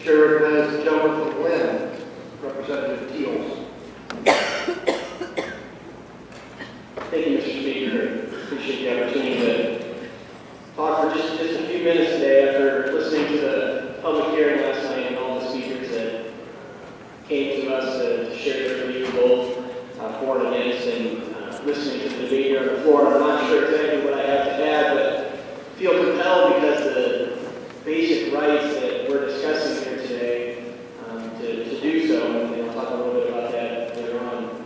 Chair recognizes the gentleman from Lynn, Representative Teals. Thank you, Mr. Speaker. Appreciate the opportunity to talk for just a few minutes today after listening to the public hearing last night and all the speakers that came to us to share their view both for and against, and listening to the debate here on the floor. I'm not sure exactly what I have to add, but feel compelled because the basic rights that we're discussing here today to do so, and I'll talk a little bit about that later on.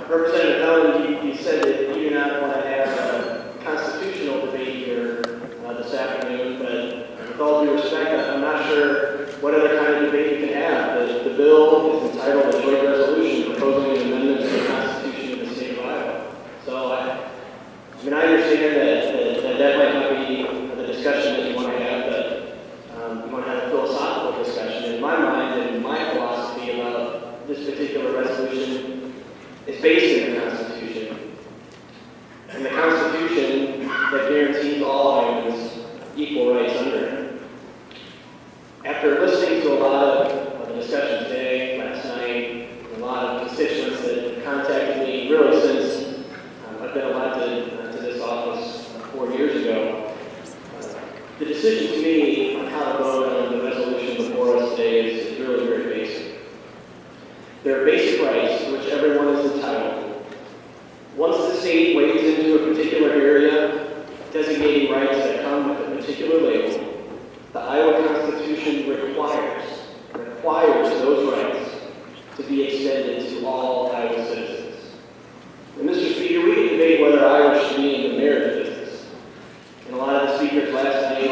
Representative Helen, you said that you do not want to have a constitutional debate here this afternoon, but with all due respect, I'm not sure what other kind of debate you can have. The bill is entitled a joint resolution proposing an amendment to the Constitution of the state of Iowa. So, I understand that might not be the discussion that you want to have, but you want to have a philosophical discussion. In my mind and my philosophy about this particular resolution is based in the Constitution. And the Constitution that guarantees all Iowans equal rights under it. After listening to a lot of the discussion today, last night, a lot of constituents that contacted me really since I've been elected to this office 4 years ago, the decision to me on how to vote on the resolution before us today is really very basic. There are basic rights to which everyone is entitled. Once the state wades into a particular area, designating rights that come with a particular label, the Iowa Constitution requires those rights to be extended to all Iowa citizens. And Mr. Speaker, we can debate whether Iowa should be in the marriage business. And a lot of the speakers last night,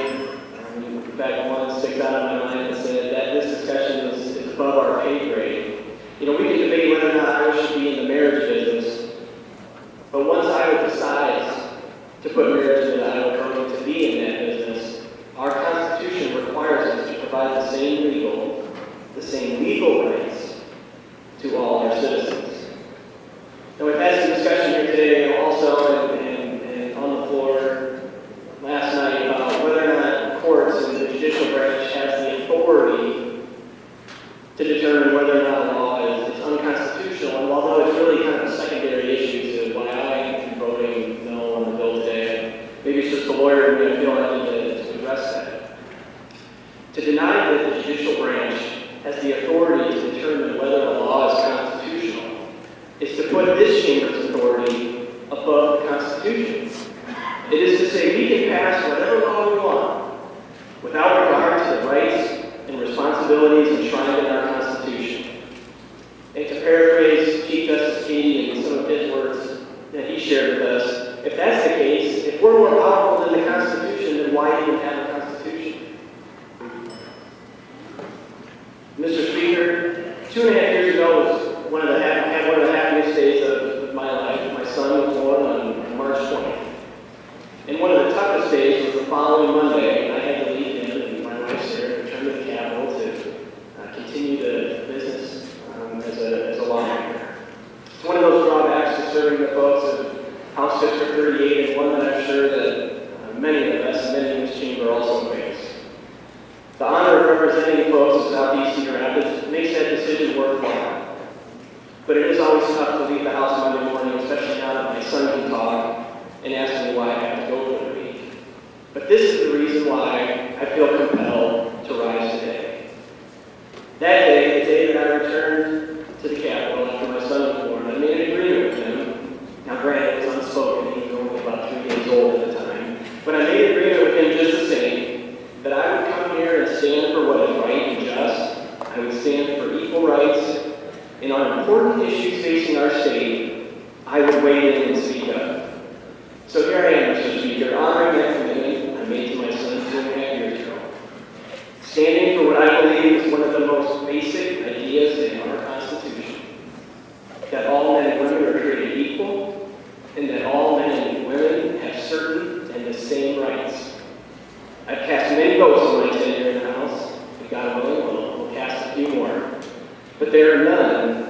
in fact, one sticks out of my mind and said that this discussion is above our pay grade. You know, we can debate whether or not Iowa should be in the marriage business, but once Iowa decides to put marriage in the Iowa code to be in that business, our Constitution requires us to provide the same legal rights to all our citizens. And we've had some discussion here today also and on the floor last night about whether or not courts and the judicial branch has the authority to determine whether or not a law is unconstitutional. And although it's really kind of a secondary issue to why I am voting no on the bill today, maybe it's just the lawyer who feel I need to address that. To deny that the judicial branch has the authority to determine whether a law is constitutional is to put this chamber's authority above the Constitution. It is to say we can pass whatever law we want without regard to the rights and responsibilities enshrined in our Constitution. And to paraphrase Chief Justice Cady and some of his words that he shared with us, if that's the case, if we're more powerful than the Constitution, then why even have a Constitution? Mr. Speaker, 2.5 years ago was one of the happiest days of my life. My son was born on March 20th. And one of the toughest days was the following Monday. I had to leave him and my wife Sarah return to the Capitol to continue the business as a lawmaker. It's one of those drawbacks to serving the folks of House District 38, and one that I'm sure that many of us, many in this chamber also face. The honor of representing folks of Southeast Cedar Rapids makes that decision worthwhile. But it is always tough to leave the house Monday morning, especially now that my son can talk, and ask me why I have to go for the week. But this is the reason why I feel compelled to rise today. That day, the day that I returned to the Capitol after my son was born, I made an agreement with him. Now granted, it was unspoken, he was only about 3 days old at the time, but I made an agreement with him just the same, that I would come here and stand for what is right and just. I would stand for equal rights, and on important issues facing our state, I would weigh in and speak up. So here I am, Mr. Speaker, honoring that commitment I made to my son 2.5 years ago. Standing for what I believe is one of the most basic ideas in our Constitution, that all men and women are created equal, and that all men and women have certain and the same rights. I've cast many votes in my tenure in the House. If God willing, we'll cast a few more. But there are none